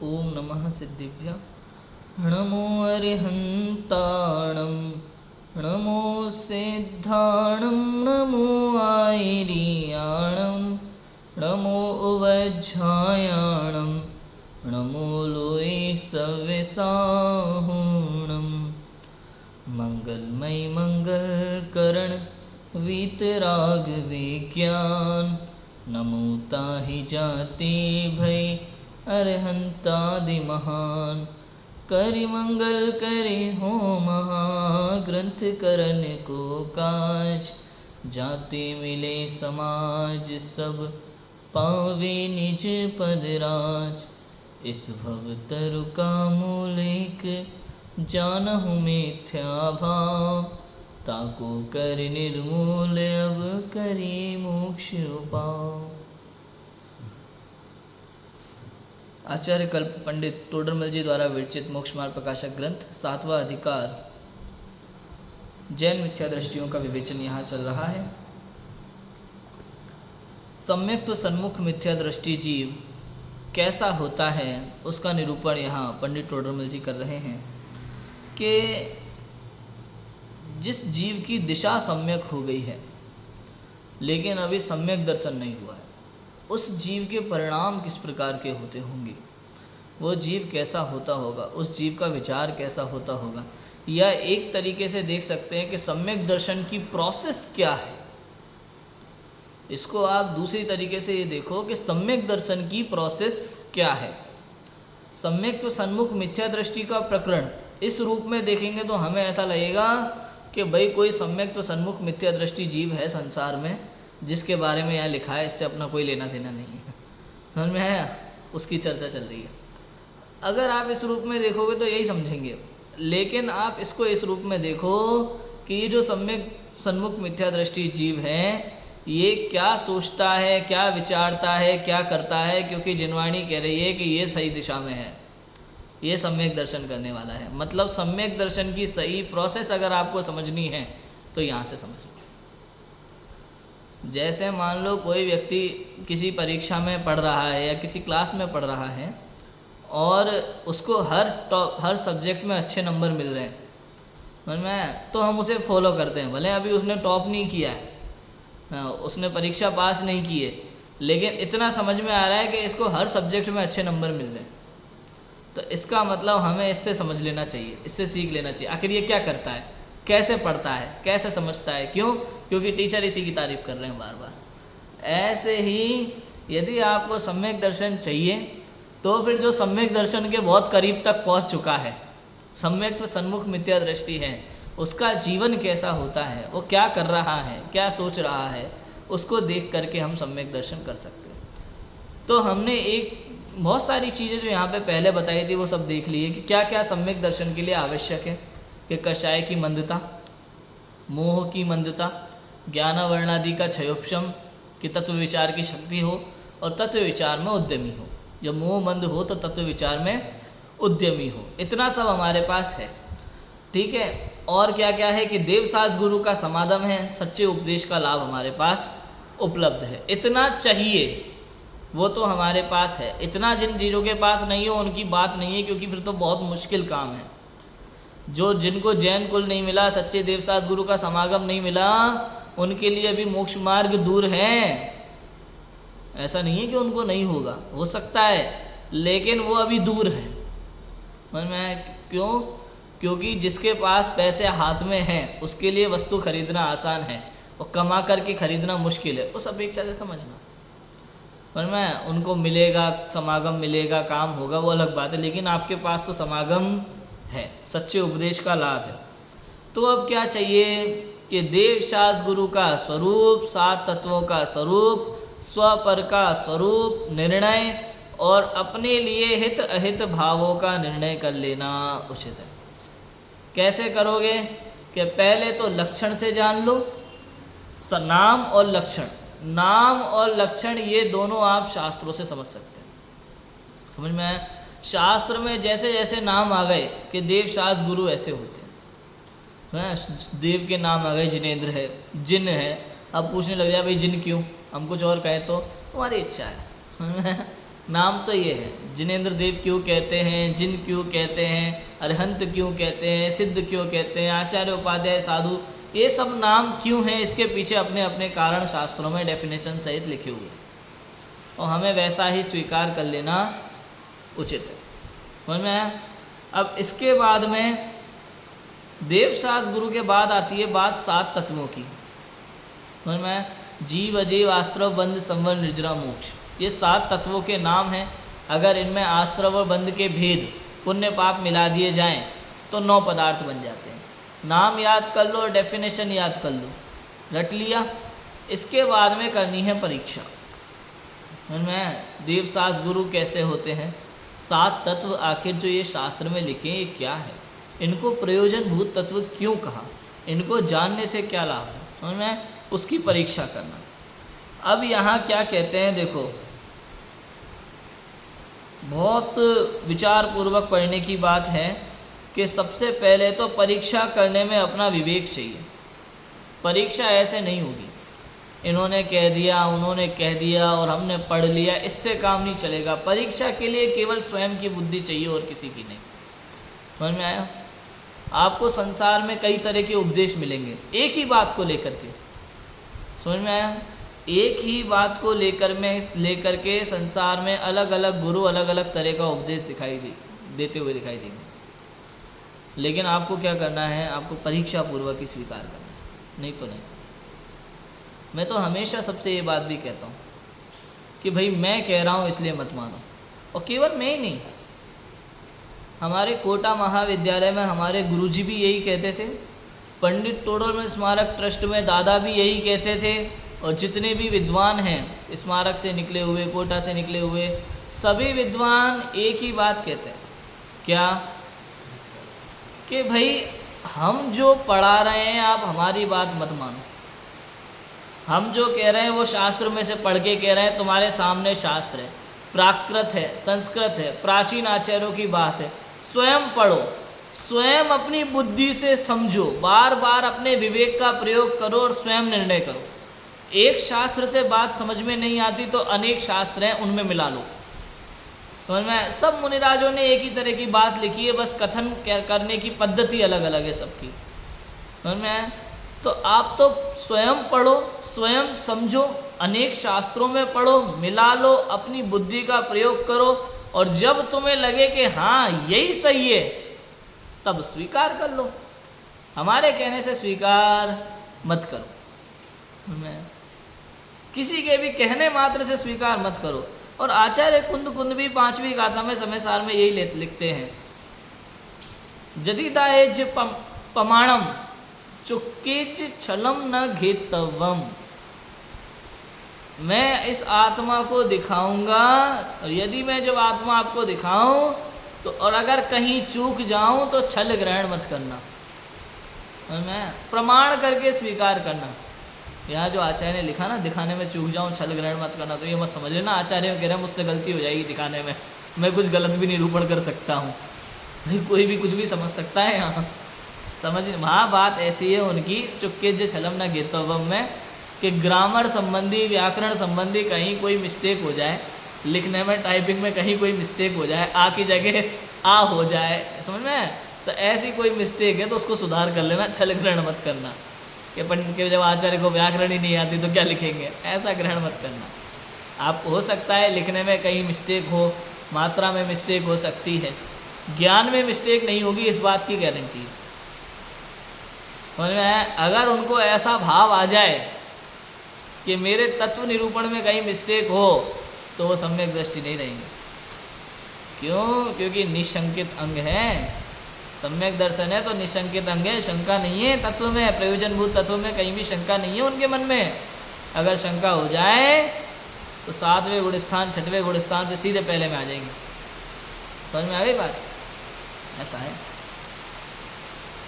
ओम नमः सिद्धिभ्य नमो अरिहंताणं नमो सिद्धाणं नमो आयरियाणं नमो उवज्झायाणं नमो लोये सव्यसाहुणं मंगलमय मंगलकरण वीतराग विज्ञान नमो ताहि जाते भय अरहंतादि महान करि मंगल करे हो महाग्रंथ करन को काज जाते मिले समाज सब पावे निज पद राज इस भव तरु का मूल एक जानहु मिथ्या भाव ताको कर निर्मूल अब करी मोक्ष उपाव। आचार्य कल्प पंडित तोडरमल जी द्वारा विरचित मोक्ष मार्ग प्रकाशक ग्रंथ 7वां अधिकार जैन मिथ्या दृष्टियों का विवेचन यहाँ चल रहा है। सम्यक तो सन्मुख मिथ्या दृष्टि जीव कैसा होता है उसका निरूपण यहाँ पंडित तोडरमल जी कर रहे हैं कि जिस जीव की दिशा सम्यक हो गई है लेकिन अभी सम्यक दर्शन नहीं हुआ है, उस जीव के परिणाम किस प्रकार के होते होंगे, वो जीव कैसा होता होगा, उस जीव का विचार कैसा होता होगा, या एक तरीके से देख सकते हैं कि सम्यक दर्शन की प्रोसेस क्या है। इसको आप दूसरी तरीके से ये देखो कि सम्यक दर्शन की प्रोसेस क्या है। सम्यक तो सन्मुख मिथ्या दृष्टि का प्रकरण इस रूप में देखेंगे तो हमें ऐसा लगेगा कि भाई कोई सम्यक तो सन्मुख मिथ्या दृष्टि जीव है संसार में जिसके बारे में यहाँ लिखा है, इससे अपना कोई लेना देना नहीं है, समझ में आया, उसकी चर्चा चल रही है। अगर आप इस रूप में देखोगे तो यही समझेंगे, लेकिन आप इसको इस रूप में देखो कि ये जो सम्यक सन्मुख मिथ्या दृष्टि जीव है ये क्या सोचता है, क्या विचारता है, क्या करता है, क्योंकि जिनवाणी कह रही है कि ये सही दिशा में है, ये सम्यक दर्शन करने वाला है। मतलब सम्यक दर्शन की सही प्रोसेस अगर आपको समझनी है तो यहाँ से समझो। जैसे मान लो कोई व्यक्ति किसी परीक्षा में पढ़ रहा है या किसी क्लास में पढ़ रहा है और उसको हर सब्जेक्ट में अच्छे नंबर मिल रहे हैं, समझ में, तो हम उसे फॉलो करते हैं। भले अभी उसने टॉप नहीं किया है, उसने परीक्षा पास नहीं की है, लेकिन इतना समझ में आ रहा है कि इसको हर सब्जेक्ट में अच्छे नंबर मिल रहे हैं, तो इसका मतलब हमें इससे समझ लेना चाहिए, इससे सीख लेना चाहिए आखिर ये क्या करता है, कैसे पढ़ता है, कैसे समझता है। क्यों? क्योंकि टीचर इसी की तारीफ कर रहे हैं बार बार। ऐसे ही यदि आपको सम्यक दर्शन चाहिए तो फिर जो सम्यक दर्शन के बहुत करीब तक पहुंच चुका है, सम्यक तो सन्मुख मिथ्या दृष्टि है, उसका जीवन कैसा होता है, वो क्या कर रहा है, क्या सोच रहा है, उसको देख करके हम सम्यक दर्शन कर सकते हैं। तो हमने एक बहुत सारी चीज़ें जो यहाँ पे पहले बताई थी वो सब देख लिए कि क्या क्या सम्यक दर्शन के लिए आवश्यक है, कि कषाय की मंदता, मोह की मंदता, ज्ञानावर्णादि का क्षयोपशम, कि तत्व विचार की शक्ति हो और तत्व विचार में उद्यमी हो। जब मोह मंद हो तो तत्व विचार में उद्यमी हो, इतना सब हमारे पास है, ठीक है। और क्या क्या है कि देवसाज गुरु का समागम है, सच्चे उपदेश का लाभ हमारे पास उपलब्ध है, इतना चाहिए, वो तो हमारे पास है। इतना जिन चीज़ों के पास नहीं हो उनकी बात नहीं है, क्योंकि फिर तो बहुत मुश्किल काम है। जो जिनको जैन कुल नहीं मिला, सच्चे देवसाज गुरु का समागम नहीं मिला, उनके लिए अभी मोक्ष मार्ग दूर है। ऐसा नहीं है कि उनको नहीं होगा, हो सकता है, लेकिन वो अभी दूर है। मैं क्यों? क्योंकि जिसके पास पैसे हाथ में हैं उसके लिए वस्तु खरीदना आसान है और कमा करके खरीदना मुश्किल है, उस अपेक्षा से समझना। पर मैं उनको मिलेगा, समागम मिलेगा, काम होगा, वो अलग बात है, लेकिन आपके पास तो समागम है, सच्चे उपदेश का लाभ है। तो अब क्या चाहिए कि देवशास गुरु का स्वरूप, 7 तत्वों का स्वरूप, स्वपर का स्वरूप, निर्णय और अपने लिए हित अहित भावों का निर्णय कर लेना उचित है। कैसे करोगे? कि पहले तो लक्षण से जान लो, नाम और लक्षण। नाम और लक्षण ये दोनों आप शास्त्रों से समझ सकते हैं, समझ में आया। शास्त्र में जैसे जैसे नाम आ गए कि देवशास गुरु ऐसे होते हैं, देव के नाम आ गए, जिनेंद्र है, जिन है। अब पूछने लग जाए भाई जिन क्यों, हम कुछ और कहें तो तुम्हारी इच्छा है, नाम तो ये है, जिनेंद्र देव क्यों कहते हैं, जिन क्यों कहते हैं, अरहंत क्यों कहते हैं, सिद्ध क्यों कहते हैं, आचार्य उपाध्याय साधु, ये सब नाम क्यों हैं, इसके पीछे अपने अपने कारण शास्त्रों में डेफिनेशन सहित लिखे हुए हैं और हमें वैसा ही स्वीकार कर लेना उचित है। समझ में आया? अब इसके बाद में देवशास्त्र गुरु के बाद आती है बात 7 तत्वों की। समझ में आया? जीव अजीव आश्रव बंध संवर निर्जरा मोक्ष, ये 7 तत्वों के नाम हैं। अगर इनमें आश्रव और बंध के भेद पुण्य पाप मिला दिए जाएं तो 9 पदार्थ बन जाते हैं। नाम याद कर लो, डेफिनेशन याद कर लो, रट लिया। इसके बाद में करनी है परीक्षा। समझ में आया? देवशास्त्र गुरु कैसे होते हैं, 7 तत्व आखिर जो ये शास्त्र में लिखे ये क्या है, इनको प्रयोजनभूत तत्व क्यों कहा, इनको जानने से क्या लाभ है, समझ में? उसकी परीक्षा करना। अब यहाँ क्या कहते हैं देखो, बहुत विचार पूर्वक पढ़ने की बात है कि सबसे पहले तो परीक्षा करने में अपना विवेक चाहिए। परीक्षा ऐसे नहीं होगी, इन्होंने कह दिया उन्होंने कह दिया और हमने पढ़ लिया, इससे काम नहीं चलेगा। परीक्षा के लिए केवल स्वयं की बुद्धि चाहिए और किसी की नहीं। समझ में आया? आपको संसार में कई तरह के उपदेश मिलेंगे एक ही बात को लेकर के। समझ में आया? एक ही बात को लेकर के संसार में अलग अलग गुरु अलग अलग तरह का उपदेश देते हुए दिखाई देंगे। लेकिन आपको क्या करना है, आपको परीक्षा पूर्वक ही स्वीकार करना है, नहीं तो नहीं। मैं तो हमेशा सबसे ये बात भी कहता हूँ कि भाई मैं कह रहा हूँ इसलिए मत मानो। और केवल मैं ही नहीं, हमारे कोटा महाविद्यालय में हमारे गुरुजी भी यही कहते थे, पंडित टोडरमल स्मारक ट्रस्ट में दादा भी यही कहते थे, और जितने भी विद्वान हैं स्मारक से निकले हुए, कोटा से निकले हुए, सभी विद्वान एक ही बात कहते हैं, क्या कि भाई हम जो पढ़ा रहे हैं आप हमारी बात मत मानो। हम जो कह रहे हैं वो शास्त्र में से पढ़ के कह रहे हैं, तुम्हारे सामने शास्त्र है, प्राकृत है, संस्कृत है, प्राचीन आचार्यों की बात है, स्वयं पढ़ो, स्वयं अपनी बुद्धि से समझो, बार बार अपने विवेक का प्रयोग करो और स्वयं निर्णय करो। एक शास्त्र से बात समझ में नहीं आती तो अनेक शास्त्र हैं उनमें मिला लो। समझ में? सब मुनिराजों ने एक ही तरह की बात लिखी है, बस कथन करने की पद्धति अलग अलग है सबकी। समझ में? तो आप तो स्वयं पढ़ो, स्वयं समझो, अनेक शास्त्रों में पढ़ो, मिला लो, अपनी बुद्धि का प्रयोग करो, और जब तुम्हें लगे कि हाँ यही सही है तब स्वीकार कर लो। हमारे कहने से स्वीकार मत करो, किसी के भी कहने मात्र से स्वीकार मत करो। और आचार्य कुंद भी 5वीं गाथा में समय सार में यही लिखते हैं, जदिदाएज पमाणम चुक्केच छलम न घेतवम। मैं इस आत्मा को दिखाऊंगा, और यदि मैं जब आत्मा आपको दिखाऊं तो और अगर कहीं चूक जाऊं तो छल ग्रहण मत करना, मैं प्रमाण करके स्वीकार करना। यहाँ जो आचार्य ने लिखा ना, दिखाने में चूक जाऊं छल ग्रहण मत करना, तो ये मत समझ लेना आचार्य कह रहे हैं मुझसे गलती हो जाएगी दिखाने में, मैं कुछ गलत भी निरूपण कर सकता हूँ। भाई कोई भी कुछ भी समझ सकता है यहाँ, समझ। वहाँ बात ऐसी है उनकी, चुक्के जो छलम न घेतवम में, कि ग्रामर संबंधी, व्याकरण संबंधी कहीं कोई मिस्टेक हो जाए, लिखने में टाइपिंग में कहीं कोई मिस्टेक हो जाए, आ की जगह आ हो जाए, समझ में? तो ऐसी कोई मिस्टेक है तो उसको सुधार कर लेना, छल ग्रहण मत करना कि पंडित के जब आचार्य को व्याकरण ही नहीं आती तो क्या लिखेंगे, ऐसा ग्रहण मत करना। आप हो सकता है लिखने में कहीं मिस्टेक हो, मात्रा में मिस्टेक हो सकती है, ज्ञान में मिस्टेक नहीं होगी इस बात की गारंटी है। समझ में आया? अगर उनको ऐसा भाव आ जाए कि मेरे तत्व निरूपण में कहीं मिस्टेक हो तो वो सम्यक दृष्टि नहीं रहेंगे। क्यों? क्योंकि निशंकित अंग है, सम्यक दर्शन है तो निशंकित अंग है, शंका नहीं है तत्व में, प्रयोजनभूत तत्व में कहीं भी शंका नहीं है उनके मन में। अगर शंका हो जाए तो 7वें गुणस्थान 6वें गुणस्थान से सीधे पहले में आ जाएंगे। समझ में आ गई बात? ऐसा है।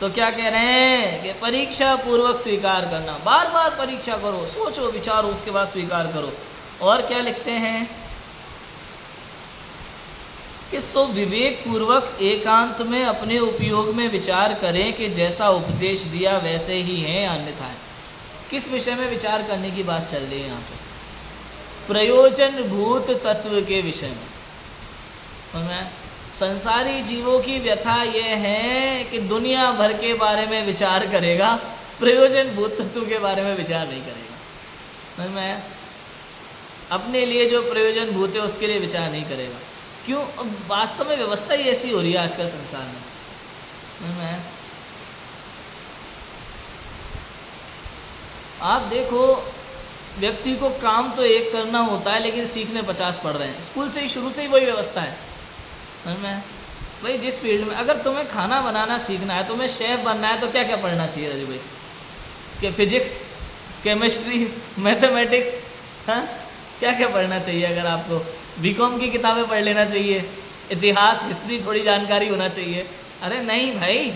तो क्या कह रहे हैं कि परीक्षा पूर्वक स्वीकार करना, बार बार परीक्षा करो, सोचो विचारो, उसके बाद स्वीकार करो। और क्या लिखते हैं कि सो विवेक पूर्वक एकांत में अपने उपयोग में विचार करें कि जैसा उपदेश दिया वैसे ही है अन्यथा है। किस विषय में विचार करने की बात चल रही है यहाँ पे? प्रयोजन भूत तत्व के विषय में। और मैं संसारी जीवों की व्यथा ये है कि दुनिया भर के बारे में विचार करेगा, प्रयोजनभूत तत्व के बारे में विचार नहीं करेगा। और मैं अपने लिए जो प्रयोजनभूत है उसके लिए विचार नहीं करेगा। क्यों? अब वास्तव में व्यवस्था ही ऐसी हो रही है आजकल संसार में। मैं आप देखो, व्यक्ति को काम तो एक करना होता है लेकिन सीखने 50 पड़ रहे हैं। स्कूल से ही, शुरू से ही वही व्यवस्था है। मैं भाई जिस फील्ड में, अगर तुम्हें खाना बनाना सीखना है, तुम्हें शेफ़ बनना है, तो क्या क्या पढ़ना चाहिए राजू भाई? कि फिजिक्स, केमिस्ट्री, मैथमेटिक्स, हाँ क्या क्या पढ़ना चाहिए? अगर आपको बीकॉम की किताबें पढ़ लेना चाहिए, इतिहास, हिस्ट्री थोड़ी जानकारी होना चाहिए? अरे नहीं भाई,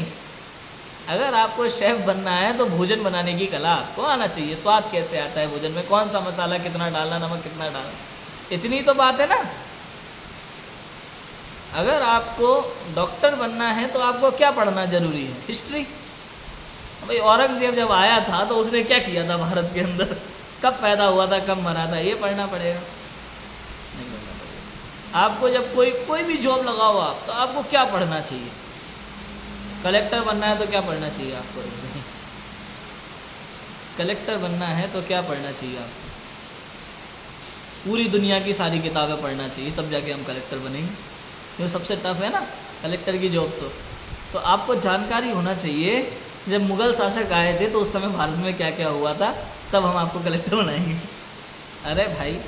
अगर आपको शेफ़ बनना है तो भोजन बनाने की कला आपको आना चाहिए। स्वाद कैसे आता है भोजन में, कौन सा मसाला कितना डालना, नमक कितना डालना, इतनी तो बात है ना। अगर आपको डॉक्टर बनना है तो आपको क्या पढ़ना जरूरी है? हिस्ट्री। भाई औरंगजेब जब आया था तो उसने क्या किया था भारत के अंदर, कब पैदा हुआ था, कब मरा था, ये पढ़ना पड़ेगा? नहीं पढ़ना पड़ेगा। आपको जब कोई भी जॉब लगाओ आप, तो आपको क्या पढ़ना चाहिए? कलेक्टर बनना है तो क्या पढ़ना चाहिए आपको? कलेक्टर बनना है तो क्या पढ़ना चाहिए आपको? पूरी दुनिया की सारी किताबें पढ़ना चाहिए, तब जाके हम कलेक्टर बनेंगे। क्यों? सबसे टफ है ना कलेक्टर की जॉब। तो आपको जानकारी होना चाहिए, जब मुग़ल शासक आए थे तो उस समय भारत में क्या क्या हुआ था, तब हम आपको कलेक्टर बनाएंगे। अरे भाई,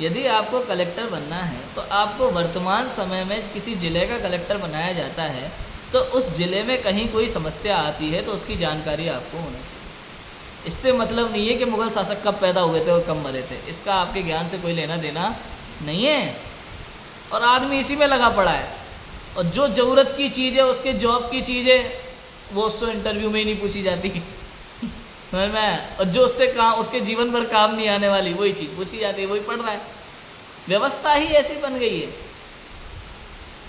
यदि आपको कलेक्टर बनना है तो आपको वर्तमान समय में किसी ज़िले का कलेक्टर बनाया जाता है तो उस ज़िले में कहीं कोई समस्या आती है तो उसकी जानकारी आपको होना चाहिए। इससे मतलब नहीं है कि मुग़ल शासक कब पैदा हुए थे और कब मरे थे, इसका आपके ज्ञान से कोई लेना देना नहीं है। और आदमी इसी में लगा पड़ा है, और जो ज़रूरत की चीज़ है, उसके जॉब की चीज़ है, वो उससे इंटरव्यू में ही नहीं पूछी जाती समझ में? और जो उससे काम, उसके जीवन भर काम नहीं आने वाली, वही चीज़ पूछी जाती है, वही पढ़ रहा है। व्यवस्था ही ऐसी बन गई है।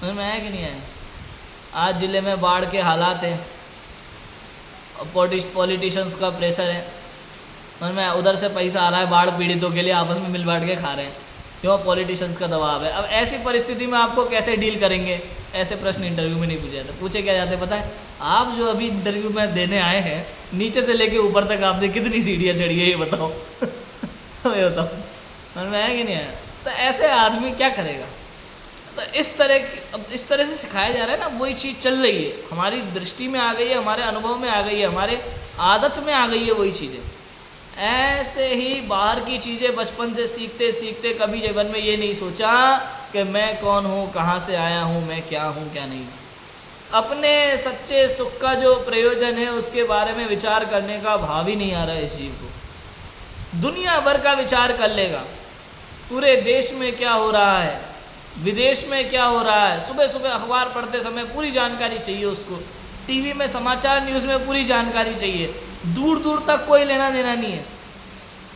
समझ में आया कि नहीं आया? आज ज़िले में बाढ़ के हालात हैं, पॉलिटिशियंस का प्रेशर है। समझ में? उधर से पैसा आ रहा है बाढ़ पीड़ितों के लिए, आपस में मिल बांट के खा रहे हैं। क्यों? पॉलिटिशियंस का दबाव है। अब ऐसी परिस्थिति में आपको कैसे डील करेंगे? ऐसे प्रश्न इंटरव्यू में नहीं पूछे जाते। पूछे क्या जाते पता है? आप जो अभी इंटरव्यू में देने आए हैं, नीचे से लेके ऊपर तक आपने कितनी सीढ़ियाँ चढ़ी है, ये बताओ ये बताओ। समझ में आया कि नहीं आया? तो ऐसे आदमी क्या करेगा? तो इस तरह से सिखाया जा रहा है ना, वही चीज़ चल रही है, हमारी दृष्टि में आ गई है, हमारे अनुभव में आ गई है, हमारे आदत में आ गई है वही चीज़ें। ऐसे ही बाहर की चीज़ें बचपन से सीखते सीखते कभी जीवन में ये नहीं सोचा कि मैं कौन हूँ, कहाँ से आया हूँ, मैं क्या हूँ क्या नहीं। अपने सच्चे सुख का जो प्रयोजन है उसके बारे में विचार करने का भाव ही नहीं आ रहा है इस जीव को। दुनिया भर का विचार कर लेगा, पूरे देश में क्या हो रहा है, विदेश में क्या हो रहा है, सुबह सुबह अखबार पढ़ते समय पूरी जानकारी चाहिए उसको, टीवी में समाचार न्यूज़ में पूरी जानकारी चाहिए। दूर दूर तक कोई लेना देना नहीं है,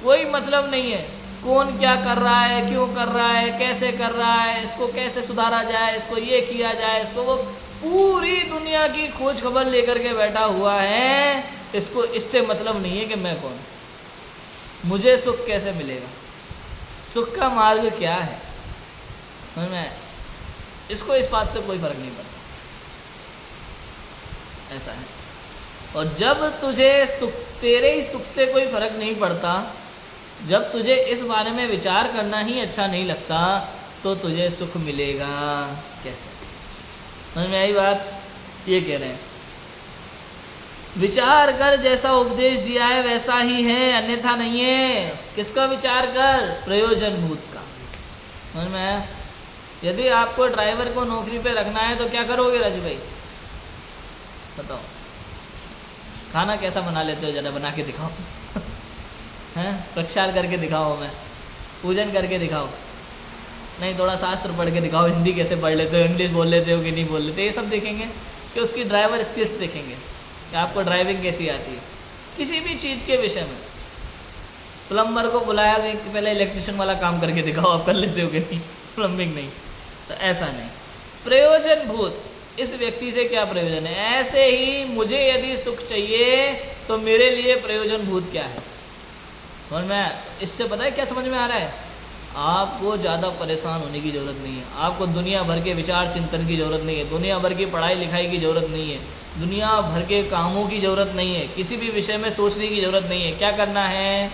कोई मतलब नहीं है कौन क्या कर रहा है, क्यों कर रहा है, कैसे कर रहा है, इसको कैसे सुधारा जाए, इसको ये किया जाए, इसको वो, पूरी दुनिया की खोज खबर लेकर के बैठा हुआ है। इसको इससे मतलब नहीं है कि मैं कौन, मुझे सुख कैसे मिलेगा, सुख का मार्ग क्या है, समझ में? इसको इस बात से कोई फर्क नहीं पड़ता, ऐसा है। और जब तुझे सुख, तेरे ही सुख से कोई फर्क नहीं पड़ता, जब तुझे इस बारे में विचार करना ही अच्छा नहीं लगता, तो तुझे सुख मिलेगा कैसे? समझ में आई बात? ये कह रहे हैं, विचार कर, जैसा उपदेश दिया है वैसा ही है, अन्यथा नहीं है। किसका विचार कर? प्रयोजनभूत का। समझ में आया? यदि आपको ड्राइवर को नौकरी पे रखना है तो क्या करोगे राजू भाई, बताओ? खाना कैसा बना लेते हो, ज़रा बना के दिखाओ हैं, प्रक्षाल करके दिखाओ, हमें पूजन करके दिखाओ, नहीं थोड़ा शास्त्र पढ़ के दिखाओ, हिंदी कैसे पढ़ लेते हो, इंग्लिश बोल लेते हो कि नहीं बोल लेते, ये सब देखेंगे कि उसकी ड्राइवर स्किल्स देखेंगे कि आपको ड्राइविंग कैसी आती है। किसी भी चीज़ के विषय में प्लम्बर को बुलाया कि पहले इलेक्ट्रिशियन वाला काम करके दिखाओ, आप कर लेते हो कि नहीं, प्लम्बिंग नहीं, तो ऐसा नहीं। प्रयोजनभूत, इस व्यक्ति से क्या प्रयोजन है, ऐसे ही मुझे यदि सुख चाहिए तो मेरे लिए प्रयोजनभूत क्या है। और मैं इससे पता है क्या समझ में आ रहा है आपको ज़्यादा परेशान होने की ज़रूरत नहीं है, आपको दुनिया भर के विचार चिंतन की ज़रूरत नहीं है, दुनिया भर की पढ़ाई लिखाई की ज़रूरत नहीं है, दुनिया भर के कामों की ज़रूरत नहीं है, किसी भी विषय में सोचने की ज़रूरत नहीं है। क्या करना है?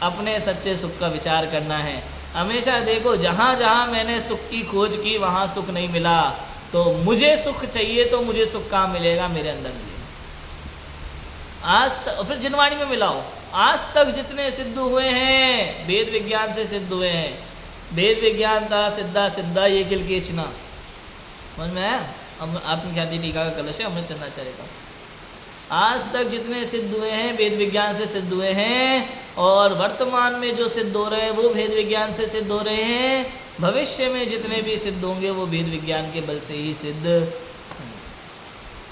अपने सच्चे सुख का विचार करना है। हमेशा देखो, जहाँ जहाँ मैंने सुख की खोज की वहाँ सुख नहीं मिला, तो मुझे सुख चाहिए तो मुझे सुख कहाँ मिलेगा? मेरे अंदर मिलेगा। आज तक, फिर जिनवाणी में मिलाओ, आज तक जितने सिद्ध हुए हैं वेद विज्ञान से सिद्ध हुए हैं। वेद विज्ञान था सिद्धा सिद्धा ये किल केचना, समझ में है? आत्मख्याति टीका का कलश है अमृत चंद्राचार्य का। आज तक जितने सिद्ध हुए हैं वेद विज्ञान से सिद्ध हुए हैं, और वर्तमान में जो सिद्ध हो रहे हैं वो वेद विज्ञान से सिद्ध हो रहे हैं। भविष्य में जितने भी सिद्ध होंगे वो वेद विज्ञान के बल से ही सिद्ध।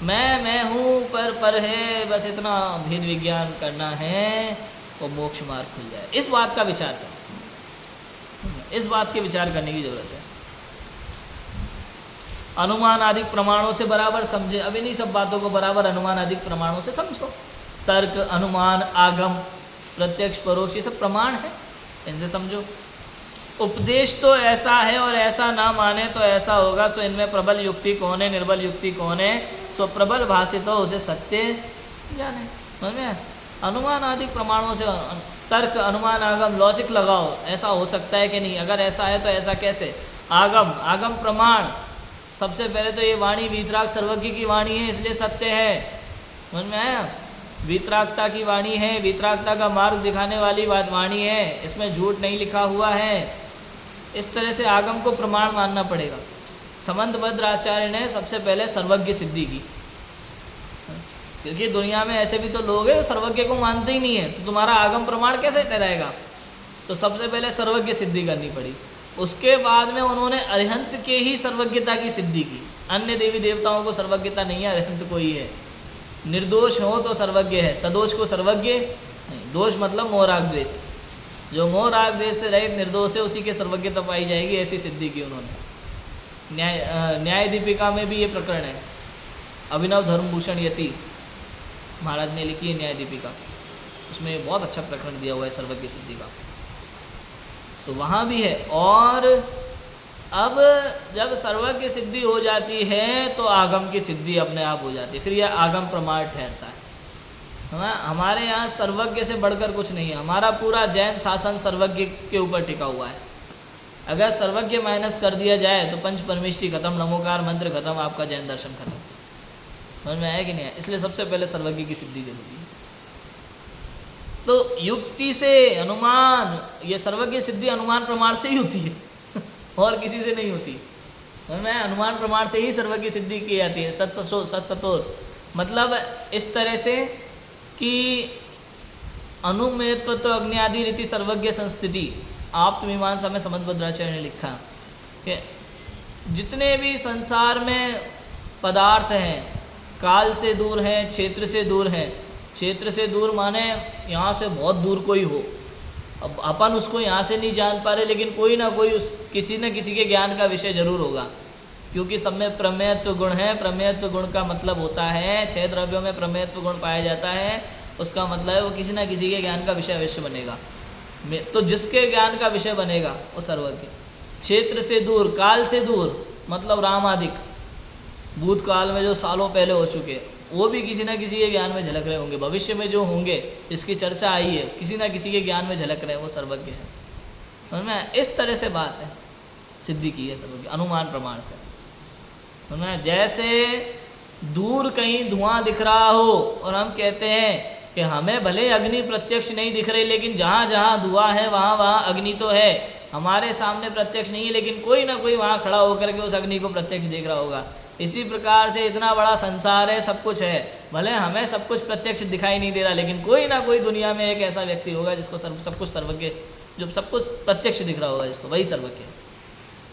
मैं हूँ पर है, बस इतना भेद विज्ञान करना है और मोक्ष मार्ग खुल जाए। इस बात का विचार करें, इस बात के विचार करने की जरूरत है। अनुमान आदि प्रमाणों से बराबर समझे। अब इन्हीं सब बातों को बराबर अनुमान आदि प्रमाणों से समझो। तर्क, अनुमान, आगम, प्रत्यक्ष, परोक्ष, ये सब प्रमाण है, इनसे समझो। उपदेश तो ऐसा है और ऐसा ना माने तो ऐसा होगा, सो इनमें प्रबल युक्ति कौन है, निर्बल युक्ति कौन है? सो प्रबल भाषित हो उसे सत्य जाने। समझ में? अनुमान आदि प्रमाणों से तर्क, अनुमान, आगम, लॉजिक लगाओ, ऐसा हो सकता है कि नहीं, अगर ऐसा है तो ऐसा कैसे? आगम, आगम प्रमाण। सबसे पहले तो ये वाणी वीतराग सर्वज्ञ की वाणी है, इसलिए सत्य है। समझ में आया? वीतरागता की वाणी है, वीतरागता का मार्ग दिखाने वाली वाणी है, इसमें झूठ नहीं लिखा हुआ है। इस तरह से आगम को प्रमाण मानना पड़ेगा। समंतभद्र आचार्य ने सबसे पहले सर्वज्ञ सिद्धि की, क्योंकि दुनिया में ऐसे भी तो लोग हैं सर्वज्ञ को मानते ही नहीं है, तो तुम्हारा आगम प्रमाण कैसे ठहराएगा? तो सबसे पहले सर्वज्ञ सिद्धि करनी पड़ी। उसके बाद में उन्होंने अरिहंत के ही सर्वज्ञता की सिद्धि की। अन्य देवी देवताओं को सर्वज्ञता नहीं है, अरिहंत को ही है। निर्दोष हो तो सर्वज्ञ है, सदोष को सर्वज्ञ नहीं। दोष मतलब मोह राग द्वेष, जो मोह राग द्वेष से रहित निर्दोष है उसी के सर्वज्ञता पाई जाएगी, ऐसी सिद्धि की उन्होंने। न्याय दीपिका में भी ये प्रकरण है। अभिनव धर्मभूषण यति महाराज ने लिखी है न्याय दीपिका, उसमें बहुत अच्छा प्रकरण दिया हुआ है सर्वज्ञ सिद्धि का, तो वहाँ भी है। और अब जब सर्वज्ञ सिद्धि हो जाती है तो आगम की सिद्धि अपने आप हो जाती है, फिर यह आगम प्रमाण ठहरता है। हमारे यहाँ सर्वज्ञ से बढ़कर कुछ नहीं है। हमारा पूरा जैन शासन सर्वज्ञ के ऊपर टिका हुआ है। अगर सर्वज्ञ माइनस कर दिया जाए तो पंच परमेष्टि खत्म, नमोकार मंत्र खत्म, आपका जैन दर्शन खत्म। समझ में आया कि नहीं है? इसलिए सबसे पहले सर्वज्ञ की सिद्धि जरूरी है। तो युक्ति से अनुमान, ये सर्वज्ञ सिद्धि अनुमान प्रमाण से ही होती है और किसी से नहीं होती। समझ में? अनुमान प्रमाण से ही सर्वज्ञ सिद्धि की जाती है। सत्सतोर मतलब इस तरह से कि अनुमेत्व तो अग्नि आदि रीति सर्वज्ञ संस्थिति। आप्त मीमांसा में समंतभद्राचार्य ने लिखा कि जितने भी संसार में पदार्थ हैं काल से दूर हैं, क्षेत्र से दूर हैं। क्षेत्र से दूर माने यहाँ से बहुत दूर कोई हो, अब अपन उसको यहाँ से नहीं जान पा रहे, लेकिन कोई ना कोई उस किसी न किसी के ज्ञान का विषय जरूर होगा, क्योंकि सब में प्रमेयत्व गुण है। प्रमेयत्व गुण का मतलब होता है 6 द्रव्यों में प्रमेयत्व गुण पाया जाता है, उसका मतलब है वो किसी न किसी के ज्ञान का विषय अवश्य बनेगा। तो जिसके ज्ञान का विषय बनेगा वो सर्वज्ञ। क्षेत्र से दूर, काल से दूर मतलब रामादिक, भूतकाल में जो सालों पहले हो चुके वो भी किसी न किसी के ज्ञान में झलक रहे होंगे। भविष्य में जो होंगे जिसकी चर्चा आई है किसी न किसी के ज्ञान में झलक रहे हैं, वो सर्वज्ञ है। समझ में? इस तरह से बात है, सिद्धि की है सर्वज्ञ अनुमान प्रमाण से। समझ में? जैसे दूर कहीं धुआं दिख रहा हो और हम कहते हैं कि हमें भले अग्नि प्रत्यक्ष नहीं दिख रही, लेकिन जहाँ जहाँ धुआं है वहाँ वहाँ अग्नि तो है। हमारे सामने प्रत्यक्ष नहीं है, लेकिन कोई ना कोई वहाँ खड़ा होकर के उस अग्नि को प्रत्यक्ष देख रहा होगा। इसी प्रकार से इतना बड़ा संसार है, सब कुछ है, भले हमें सब कुछ प्रत्यक्ष दिखाई नहीं दे रहा, लेकिन कोई ना कोई दुनिया में एक ऐसा व्यक्ति होगा जिसको सब कुछ सर्वज्ञ, जो सब कुछ प्रत्यक्ष दिख रहा होगा जिसको, वही सर्वज्ञ है।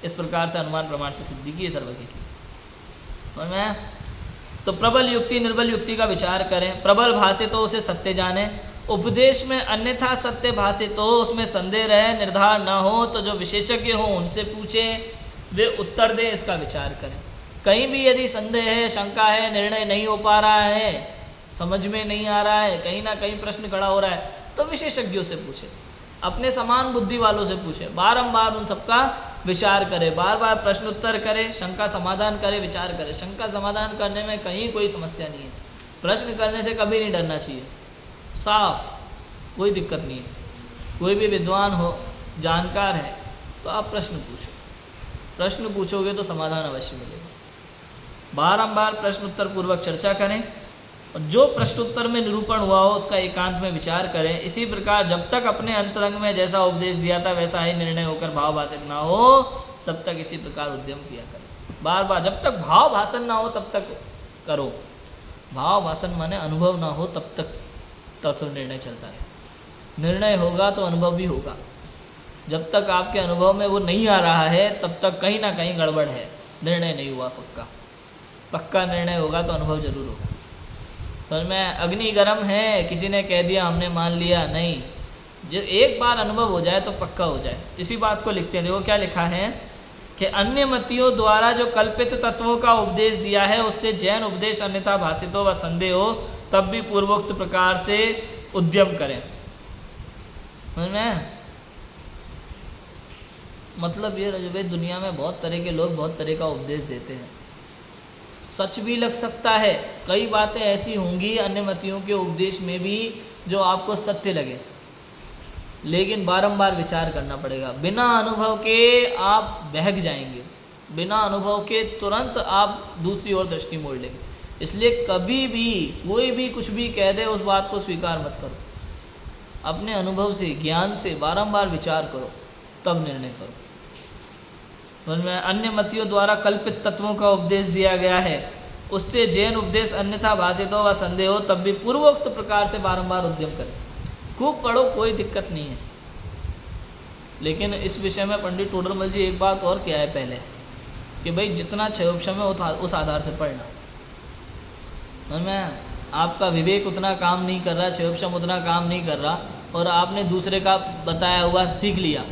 इस प्रकार से अनुमान प्रमाण से सिद्धि की है सर्वज्ञ की। समझ में? तो प्रबल युक्ति निर्बल युक्ति का विचार करें। प्रबल भाषित हो उसे सत्य जाने, उपदेश में अन्यथा सत्य भाषित हो उसमें संदेह रहे, निर्धार न हो तो जो विशेषज्ञ हो उनसे पूछें, वे उत्तर दें, इसका विचार करें। कहीं भी यदि संदेह है, शंका है, निर्णय नहीं हो पा रहा है, समझ में नहीं आ रहा है, कहीं ना कहीं प्रश्न खड़ा हो रहा है, तो विशेषज्ञों से पूछें। अपने समान बुद्धि वालों से पूछे, बारंबार उन सबका विचार करे, बार बार प्रश्न उत्तर करे, शंका समाधान करे, विचार करे। शंका समाधान करने में कहीं कोई समस्या नहीं है, प्रश्न करने से कभी नहीं डरना चाहिए, साफ कोई दिक्कत नहीं है। कोई भी विद्वान हो, जानकार है, तो आप प्रश्न पूछो, प्रश्न पूछोगे तो समाधान अवश्य मिलेगा। बारंबार प्रश्न उत्तर पूर्वक चर्चा करें और जो प्रश्नोत्तर में निरूपण हुआ हो उसका एकांत में विचार करें। इसी प्रकार जब तक अपने अंतरंग में जैसा उपदेश दिया था वैसा ही निर्णय होकर भाव भाषित ना हो तब तक इसी प्रकार उद्यम किया करें। बार बार जब तक भाव भाषण ना हो तब तक करो, भाव भाषण माने अनुभव ना हो तब तक तो निर्णय चलता है। निर्णय होगा तो अनुभव भी होगा। जब तक आपके अनुभव में वो नहीं आ रहा है तब तक कहीं ना कहीं गड़बड़ है, निर्णय नहीं हुआ पक्का। पक्का निर्णय होगा तो अनुभव जरूर होगा। तो मैं अग्नि गर्म है, किसी ने कह दिया हमने मान लिया, नहीं। जो एक बार अनुभव हो जाए तो पक्का हो जाए। इसी बात को लिखते हैं, देखो क्या लिखा है कि अन्य मतियों द्वारा जो कल्पित तत्वों का उपदेश दिया है उससे जैन उपदेश अन्यथा भाषित हो व संदेह हो तब भी पूर्वोक्त प्रकार से उद्यम करें। समझ में? मतलब ये भाई दुनिया में बहुत तरह के लोग बहुत तरह का उपदेश देते हैं, सच भी लग सकता है, कई बातें ऐसी होंगी अन्य मतियों के उपदेश में भी जो आपको सत्य लगे, लेकिन बारंबार विचार करना पड़ेगा। बिना अनुभव के आप बहक जाएंगे, बिना अनुभव के तुरंत आप दूसरी ओर दृष्टि मोड़ लेंगे। इसलिए कभी भी कोई भी कुछ भी कह दे उस बात को स्वीकार मत करो, अपने अनुभव से ज्ञान से बारंबार विचार करो तब निर्णय करो। अन्य मतियों द्वारा कल्पित तत्वों का उपदेश दिया गया है उससे जैन उपदेश अन्यथा भाषित हो व संदेह हो तब भी पूर्वोक्त प्रकार से बारंबार उद्यम करें। खूब पढ़ो, कोई दिक्कत नहीं है, लेकिन इस विषय में पंडित टोडरमल जी एक बात और क्या है पहले कि भाई जितना क्षयोपशम है उस आधार से पढ़ना। मैं आपका विवेक उतना काम नहीं कर रहा, क्षयोपशम उतना काम नहीं कर रहा और आपने दूसरे का बताया हुआ सीख लिया,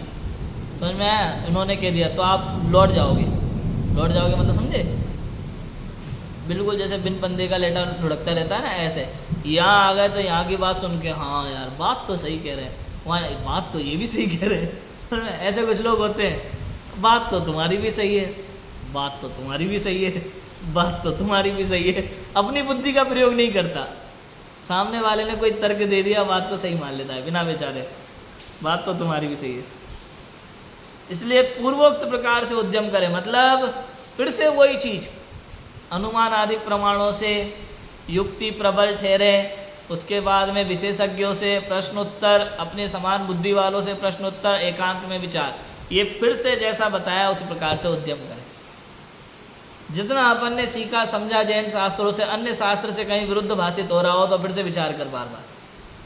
समझ में इन्होंने कह दिया तो आप लौट जाओगे मतलब समझे? बिल्कुल जैसे बिन पंदे का लेटा लुढ़कता रहता है ना, ऐसे यहाँ आ गए तो यहाँ की बात सुन के हाँ यार बात तो सही कह रहे हैं, वहाँ बात तो ये भी सही कह रहे हैं। ऐसे कुछ लोग होते हैं, बात तो तुम्हारी भी सही है, बात तो तुम्हारी भी सही है, बात तो तुम्हारी भी सही है। अपनी बुद्धि का प्रयोग नहीं करता, सामने वाले ने कोई तर्क दे दिया बात को सही मान लेता है बिना विचारे, बात तो तुम्हारी भी सही है। इसलिए पूर्वोक्त प्रकार से उद्यम करें, मतलब फिर से वही चीज़ अनुमान आदि प्रमाणों से युक्ति प्रबल ठहरे, उसके बाद में विशेषज्ञों से प्रश्नोत्तर, अपने समान बुद्धि वालों से प्रश्नोत्तर, एकांत में विचार, ये फिर से जैसा बताया उसी प्रकार से उद्यम करें। जितना अपन ने सीखा समझा जैन शास्त्रों से, अन्य शास्त्र से कहीं विरुद्ध भाषित हो रहा हो तो फिर से विचार कर बार बार,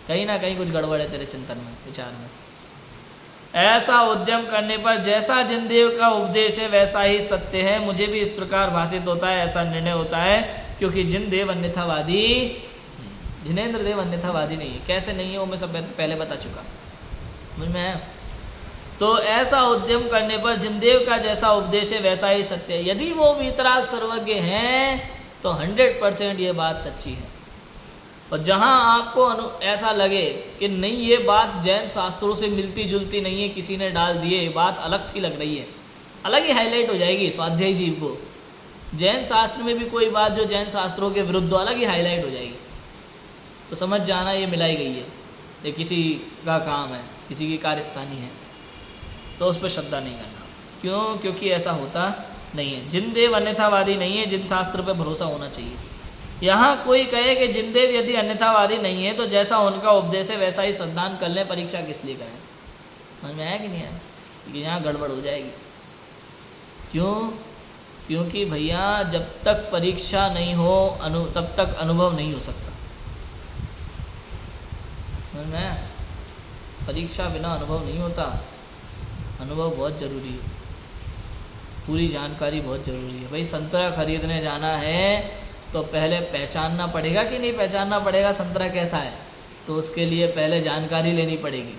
कहीं ना कहीं कुछ गड़बड़ है तेरे चिंतन में, विचार में। ऐसा उद्यम करने पर जैसा जिनदेव का उपदेश है वैसा ही सत्य है, मुझे भी इस प्रकार भाषित होता है, ऐसा निर्णय होता है, क्योंकि जिनदेव अन्यथावादी, जिनेंद्र देव अन्यथावादी नहीं है। कैसे नहीं है वो मैं सब पहले बता चुका, समझ में? तो ऐसा उद्यम करने पर जिनदेव का जैसा उपदेश है वैसा ही सत्य है। यदि वो वीतराग सर्वज्ञ हैं तो 100% ये बात सच्ची है। और जहाँ आपको ऐसा लगे कि नहीं ये बात जैन शास्त्रों से मिलती जुलती नहीं है, किसी ने डाल दिए, ये बात अलग सी लग रही है, अलग ही हाईलाइट हो जाएगी स्वाध्यायी जीव को। जैन शास्त्र में भी कोई बात जो जैन शास्त्रों के विरुद्ध अलग ही हाईलाइट हो जाएगी, तो समझ जाना ये मिलाई गई है, ये किसी का काम है, किसी की कार्यस्थानी है, तो उस पर श्रद्धा नहीं करना। क्यों? क्योंकि ऐसा होता नहीं है। जिनदेव अन्यथावादी नहीं है, जिन शास्त्र पर भरोसा होना चाहिए। यहाँ कोई कहे कि जिनदेव यदि अन्यथावादी नहीं है तो जैसा उनका उपदेश है वैसा ही श्रद्धान कर लें, परीक्षा किस लिए करें? समझ में आया कि नहीं आया? क्योंकि यहाँ गड़बड़ हो जाएगी। क्यों? क्योंकि भैया जब तक परीक्षा नहीं हो तब तक अनुभव नहीं हो सकता। समझ में आया? परीक्षा बिना अनुभव नहीं होता, अनुभव बहुत ज़रूरी है, पूरी जानकारी बहुत ज़रूरी है। भाई संतरा खरीदने जाना है तो पहले पहचानना पड़ेगा कि नहीं पहचानना पड़ेगा संतरा कैसा है, तो उसके लिए पहले जानकारी लेनी पड़ेगी,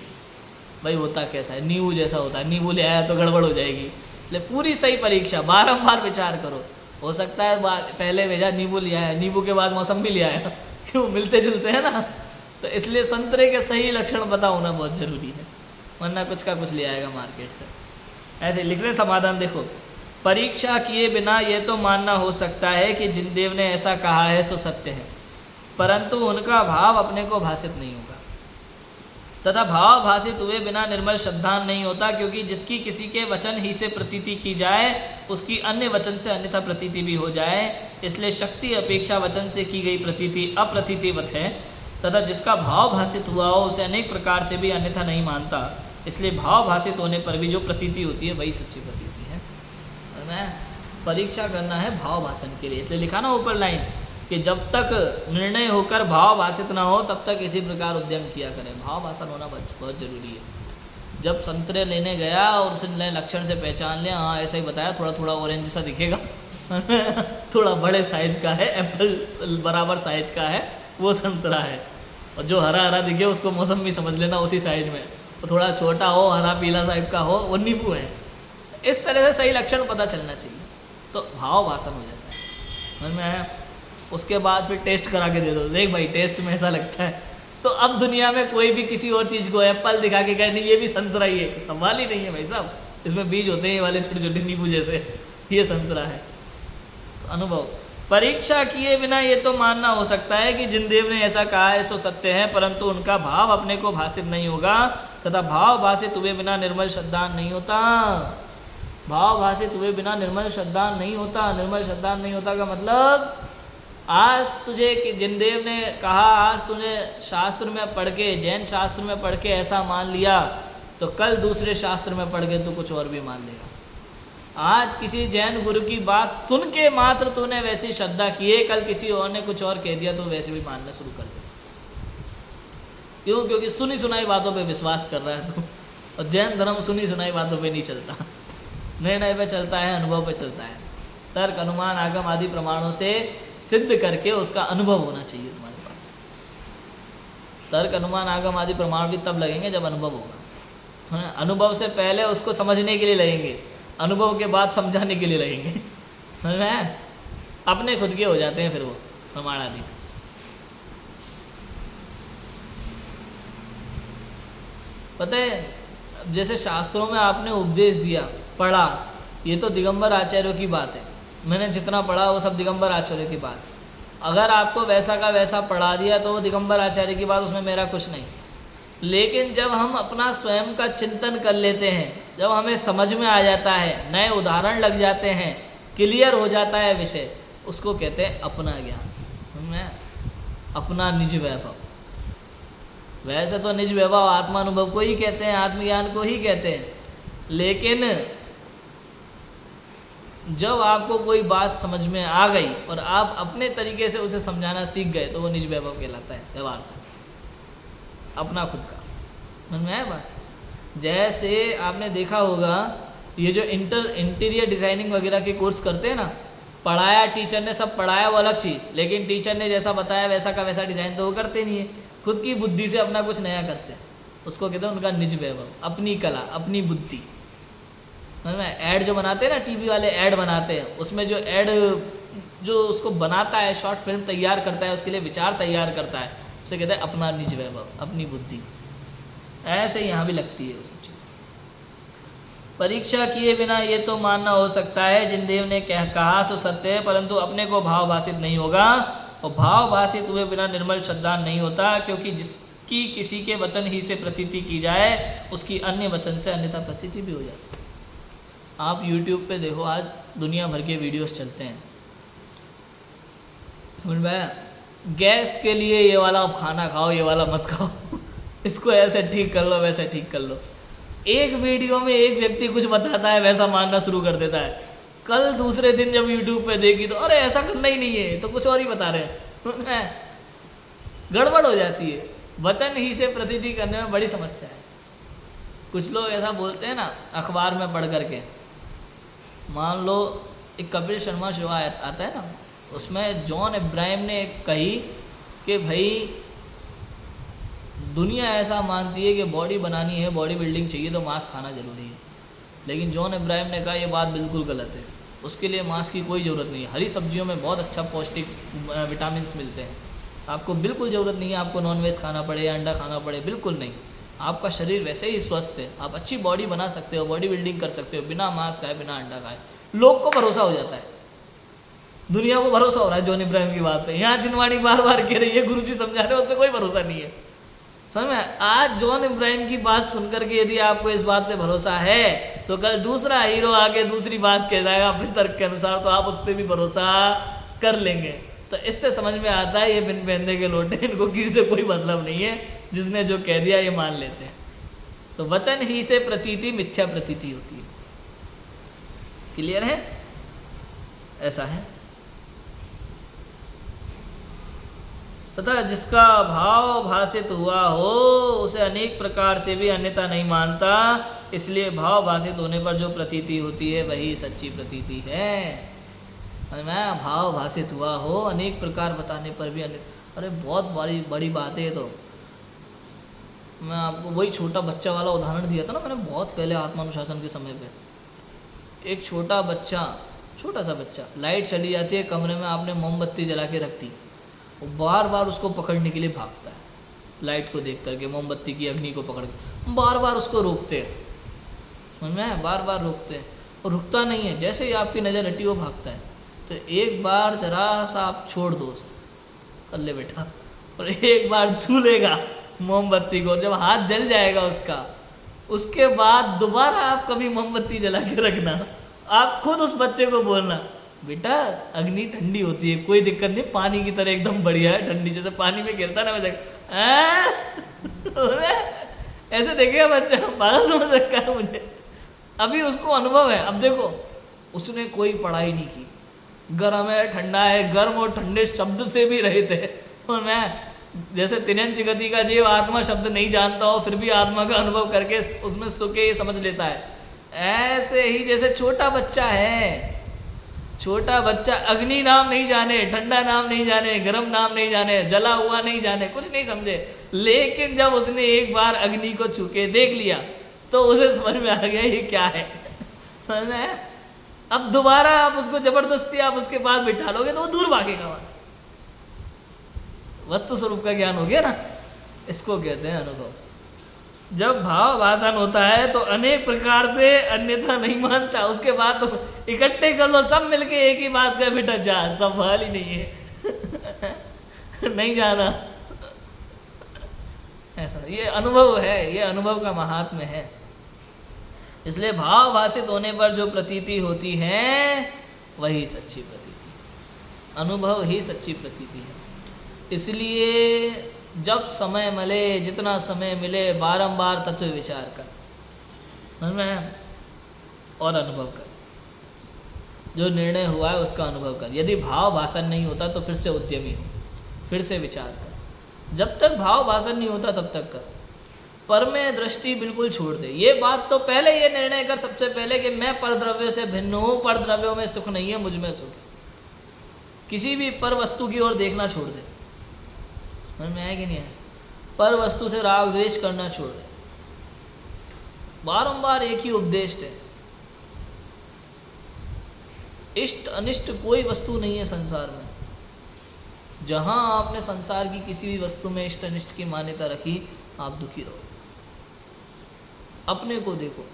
भाई होता कैसा है, नींबू जैसा होता है, नींबू ले आया तो गड़बड़ हो जाएगी। इसलिए पूरी सही परीक्षा, बारंबार विचार करो। हो सकता है पहले भेजा नींबू ले आया, नींबू के बाद मौसम्बी ले आया, क्यों? मिलते जुलते हैं ना, तो इसलिए संतरे के सही लक्षण पता होना बहुत ज़रूरी है। वरना कुछ का कुछ ले आएगा मार्केट से। ऐसे लिख रहे समाधान देखो, परीक्षा किए बिना ये तो मानना हो सकता है कि जिन देव ने ऐसा कहा है सो सत्य है, परंतु उनका भाव अपने को भाषित नहीं होगा, तथा भाव भाषित हुए बिना निर्मल श्रद्धान नहीं होता, क्योंकि जिसकी किसी के वचन ही से प्रतीति की जाए उसकी अन्य वचन से अन्यथा प्रतीति भी हो जाए, इसलिए शक्ति अपेक्षा वचन से की गई प्रतीति अप्रतीतिवत है, तथा जिसका भाव भाषित हुआ हो उसे अनेक प्रकार से भी अन्यथा नहीं मानता, इसलिए भाव भाषित होने पर भी जो प्रतीति होती है वही सच्ची प्रतीति है। मैं परीक्षा करना है भाव भाषण के लिए, इसलिए लिखा ना ऊपर लाइन कि जब तक निर्णय होकर भाव भाषित ना हो तब तक इसी प्रकार उद्यम किया करें। भाव भाषण होना बहुत जरूरी है। जब संतरे लेने गया और उसने लक्षण से पहचान लिया, हाँ ऐसा ही बताया, थोड़ा थोड़ा ऑरेंज सा दिखेगा थोड़ा बड़े साइज का है, एप्पल बराबर साइज का है, वो संतरा है। और जो हरा हरा दिखे उसको मौसमी समझ लेना उसी साइज में, और थोड़ा छोटा हो, हरा पीला टाइप का हो, वो नींबू है। इस तरह से सही लक्षण पता चलना चाहिए, तो भाव भाषण हो जाता है। समझ में आया? उसके बाद फिर टेस्ट करा के दे दो, देख भाई टेस्ट में ऐसा लगता है। तो अब दुनिया में कोई भी किसी और चीज़ को एप्पल दिखा के कहे नहीं ये भी संतरा ही है, सवाल ही नहीं है भाई साहब, इसमें बीज होते हैं ये वाले छोटे छोटे नींबू जैसे, ये संतरा है। तो अनुभव, परीक्षा किए बिना ये तो मानना हो सकता है कि जिन देव ने ऐसा कहा है सो सत्य है, परंतु उनका भाव अपने को भाषित नहीं होगा, तथा भाव भाषित हुए बिना निर्मल श्रद्धान नहीं होता। भाव भाषित हुए बिना निर्मल श्रद्धान नहीं होता। निर्मल श्रद्धान नहीं होता का मतलब, आज तुझे कि जिन देव ने कहा, आज तूने शास्त्र में पढ़ के, जैन शास्त्र में पढ़ के ऐसा मान लिया, तो कल दूसरे शास्त्र में पढ़ के तू कुछ और भी मान लेगा। आज किसी जैन गुरु की बात सुन के मात्र तूने वैसी श्रद्धा की है, कल किसी और ने कुछ और कह दिया तो वैसे भी मानना शुरू कर दे। क्यों? क्योंकि सुनी सुनाई बातों पे विश्वास कर रहा है तू, और जैन धर्म सुनी सुनाई बातों पे नहीं चलता, निर्णय पे चलता है, अनुभव पे चलता है। तर्क अनुमान आगम आदि प्रमाणों से सिद्ध करके उसका अनुभव होना चाहिए तुम्हारे पास। तर्क अनुमान आगम आदि प्रमाण भी तब लगेंगे जब अनुभव होगा। अनुभव से पहले उसको समझने के लिए लगेंगे, अनुभव के बाद समझाने के लिए लगेंगे। समझ में आया? अपने खुद के हो जाते हैं फिर वो प्रमाण आदि। पता है जैसे शास्त्रों में आपने उपदेश दिया, पढ़ा, ये तो दिगंबर आचार्यों की बात है, मैंने जितना पढ़ा वो सब दिगंबर आचार्य की बात। अगर आपको वैसा का वैसा पढ़ा दिया तो वो दिगंबर आचार्य की बात, उसमें मेरा कुछ नहीं। लेकिन जब हम अपना स्वयं का चिंतन कर लेते हैं, जब हमें समझ में आ जाता है, नए उदाहरण लग जाते हैं, क्लियर हो जाता है विषय, उसको कहते हैं अपना ज्ञान, अपना निज वैभव। वैसे तो निज वैभव आत्मानुभव को ही कहते हैं, आत्मज्ञान को ही कहते हैं, लेकिन जब आपको कोई बात समझ में आ गई और आप अपने तरीके से उसे समझाना सीख गए तो वो निज वैभव कहलाता है, व्यवहार से अपना खुद का। समझ में आया बात? जैसे आपने देखा होगा ये जो इंटीरियर डिज़ाइनिंग वगैरह के कोर्स करते हैं ना, पढ़ाया टीचर ने, सब पढ़ाया वो अलग चीज़, लेकिन टीचर ने जैसा बताया वैसा का वैसा डिज़ाइन तो वो करते नहीं है, खुद की बुद्धि से अपना कुछ नया करते हैं, उसको कहते हैं उनका निज वैभव, अपनी कला, अपनी बुद्धि। ऐड जो बनाते हैं ना, टीवी वाले ऐड बनाते हैं, उसमें जो ऐड जो उसको बनाता है, शॉर्ट फिल्म तैयार करता है, उसके लिए विचार तैयार करता है, उसे कहते हैं अपना निज वैभव, अपनी बुद्धि। ऐसे यहाँ भी लगती है वो सब चीज़। परीक्षा किए बिना ये तो मानना हो सकता है जिन देव ने कहा सो सत्य है, परंतु अपने को भाव भाषित नहीं होगा, और भाव भाषित हुए बिना निर्मल श्रद्धा नहीं होता, क्योंकि जिसकी किसी के वचन ही से प्रतीति की जाए उसकी अन्य वचन से अन्यथा प्रतीति भी हो जाती है। आप YouTube पे देखो, आज दुनिया भर के वीडियोस चलते हैं, समझ में आया? गैस के लिए ये वाला खाना खाओ, ये वाला मत खाओ इसको ऐसे ठीक कर लो, वैसे ठीक कर लो। एक वीडियो में एक व्यक्ति कुछ बताता है, वैसा मानना शुरू कर देता है, कल दूसरे दिन जब YouTube पे देखी तो अरे ऐसा करना ही नहीं है, तो कुछ और ही बता रहे हैं गड़बड़ हो जाती है। वचन ही से प्रतीति करने में बड़ी समस्या है। कुछ लोग ऐसा बोलते हैं ना अखबार में पढ़ करके, मान लो एक कपिल शर्मा शो आता है ना, उसमें जॉन इब्राहिम ने कही कि भाई दुनिया ऐसा मानती है कि बॉडी बनानी है, बॉडी बिल्डिंग चाहिए तो मांस खाना ज़रूरी है, लेकिन जॉन इब्राहिम ने कहा ये बात बिल्कुल गलत है, उसके लिए मांस की कोई ज़रूरत नहीं है। हरी सब्जियों में बहुत अच्छा पौष्टिक विटामिन मिलते हैं, आपको बिल्कुल ज़रूरत नहीं है आपको नॉनवेज खाना पड़े या अंडा खाना पड़े, बिल्कुल नहीं। आपका शरीर वैसे ही स्वस्थ है, आप अच्छी बॉडी बना सकते हो, बॉडी बिल्डिंग कर सकते हो बिना मांस खाए, बिना अंडा खाए। लोग को भरोसा हो जाता है, दुनिया को भरोसा हो रहा है जॉन इब्राहिम की बात पे। यहाँ जिनवाणी बार बार कह रही है, गुरुजी समझा रहे हैं, उस पर कोई भरोसा नहीं है। समझ में? आज जॉन इब्राहिम की बात सुनकर के यदि आपको इस बात पे भरोसा है, तो कल दूसरा हीरो आके दूसरी बात कह जाएगा अपने तर्क के अनुसार, तो आप उस पर भी भरोसा कर लेंगे। तो इससे समझ में आता है ये बिन बहने के लोटे, इनको किसी से कोई मतलब नहीं है, जिसने जो कह दिया ये मान लेते हैं। तो वचन ही से प्रतीति मिथ्या प्रतीति होती है। क्लियर है? ऐसा है। तथा जिसका भाव भाषित हुआ हो उसे अनेक प्रकार से भी अन्यथा नहीं मानता, इसलिए भाव भाषित होने पर जो प्रतीति होती है वही सच्ची प्रतीति है। मैं भाव भाषित हुआ हो अनेक प्रकार बताने पर भी अन्यथा, अरे बहुत बड़ी बात है। तो मैं आपको वही छोटा बच्चा वाला उदाहरण दिया था ना मैंने बहुत पहले आत्मानुशासन के समय पे। एक छोटा सा बच्चा, लाइट चली जाती है कमरे में, आपने मोमबत्ती जला के रख दी, वो बार बार उसको पकड़ने के लिए भागता है, लाइट को देख करके, मोमबत्ती की अग्नि को पकड़ के बार बार उसको रोकते हैं, समझ में? बार बार रोकते हैं, और रुकता नहीं है। जैसे ही आपकी नज़र हटी वो भागता है। तो एक बार जरा सा आप छोड़ दो उसे, कर ले बेटा, और एक बार छू लेगा मोमबत्ती को, जब हाथ जल जाएगा उसका, उसके बाद दोबारा आप कभी मोमबत्ती जला के रखना। आप खुद उस बच्चे को बोलना, बेटा अग्नि ठंडी होती है, कोई दिक्कत नहीं, पानी की तरह एकदम बढ़िया है, ठंडी, जैसे पानी में गिरता ना वैसे ऐसे देखेगा बच्चा, पागल समझ रखा है मुझे, अभी उसको अनुभव है। अब देखो उसने कोई पढ़ाई नहीं की, गर्म है ठंडा है, गर्म और ठंडे शब्द से भी रहे थे, और मैं जैसे तिन्यंच गति का जीव आत्मा शब्द नहीं जानता हो फिर भी आत्मा का अनुभव करके उसमें सुखे ये समझ लेता है। ऐसे ही जैसे छोटा बच्चा है, छोटा बच्चा अग्नि नाम नहीं जाने, ठंडा नाम नहीं जाने, गर्म नाम नहीं जाने, जला हुआ नहीं जाने, कुछ नहीं समझे, लेकिन जब उसने एक बार अग्नि को छू के देख लिया तो उसे समझ में आ गया ये क्या है। समझ में है? अब दोबारा आप उसको जबरदस्ती आप उसके पास बिठा लोगे तो वो दूर भागेगा वहां से। वस्तु स्वरूप का ज्ञान हो गया ना, इसको कहते हैं अनुभव। जब भाव भाषण होता है तो अनेक प्रकार से अन्यथा नहीं मानता, उसके बाद तो इकट्ठे कर लो सब मिलके एक ही बात का, बेटा जा, सवाल ही नहीं है नहीं जाना। ऐसा ये अनुभव है, ये अनुभव का महात्म्य है। इसलिए भाव भाषित होने पर जो प्रतीति होती है वही सच्ची प्रतीति, अनुभव ही सच्ची प्रतीति है। इसलिए जब समय मिले, जितना समय मिले, बारंबार तत्व विचार कर, समझ में, और अनुभव कर, जो निर्णय हुआ है उसका अनुभव कर। यदि भाव भाषण नहीं होता तो फिर से उद्यमी हो, फिर से विचार कर। जब तक भाव भाषण नहीं होता तब तक कर। पर में दृष्टि बिल्कुल छोड़ दे। ये बात तो पहले ये निर्णय कर सबसे पहले कि मैं परद्रव्य से भिन्न हूँ, परद्रव्यों में सुख नहीं है, मुझ में सुख है। किसी भी पर वस्तु की ओर देखना छोड़ दे, समझ में है कि नहीं है? पर वस्तु से राग द्वेष करना छोड़ दे। बारंबार एक ही उपदेश है, इष्ट अनिष्ट कोई वस्तु नहीं है संसार में। जहां आपने संसार की किसी भी वस्तु में इष्ट अनिष्ट की मान्यता रखी, आप दुखी रहो। अपने को देखो,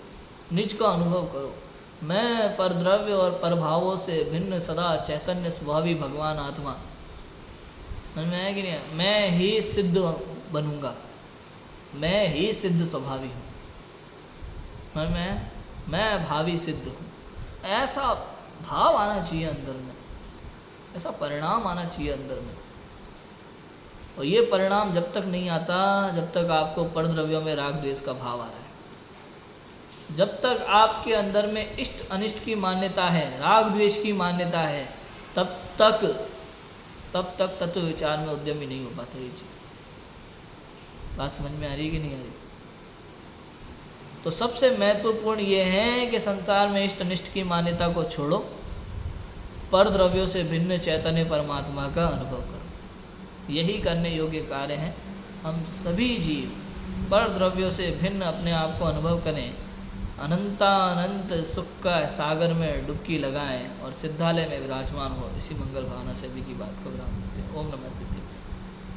निज का अनुभव करो। मैं परद्रव्य और परभावों से भिन्न सदा चैतन्य स्वभावी भगवान आत्मा, समझ में है कि नहीं? मैं ही सिद्ध बनूंगा, मैं ही सिद्ध स्वभावी हूँ, समझ में है? मैं भावी सिद्ध हूँ। ऐसा भाव आना चाहिए अंदर में, ऐसा परिणाम आना चाहिए अंदर में। और ये परिणाम जब तक नहीं आता जब तक आपको परद्रव्यों में राग द्वेष का भाव आ रहा है। जब तक आपके अंदर में इष्ट अनिष्ट की मान्यता है, राग द्वेष की मान्यता है, तब तक तत्व विचार में उद्यमी नहीं हो पाता। ये चीज बात समझ में आ रही है कि नहीं आ रही? तो सबसे महत्वपूर्ण ये है कि संसार में इष्ट अनिष्ट की मान्यता को छोड़ो, परद्रव्यों से भिन्न चैतन्य परमात्मा का अनुभव करो। यही करने योग्य कार्य हैं। हम सभी जीव परद्रव्यों से भिन्न अपने आप को अनुभव करें, अनंतानंत सुख का सागर में डुबकी लगाएं और सिद्धालय में विराजमान हो। इसी मंगल भावना से अभी की बात को विराम देते हैं। ओम नमः सिद्धाय।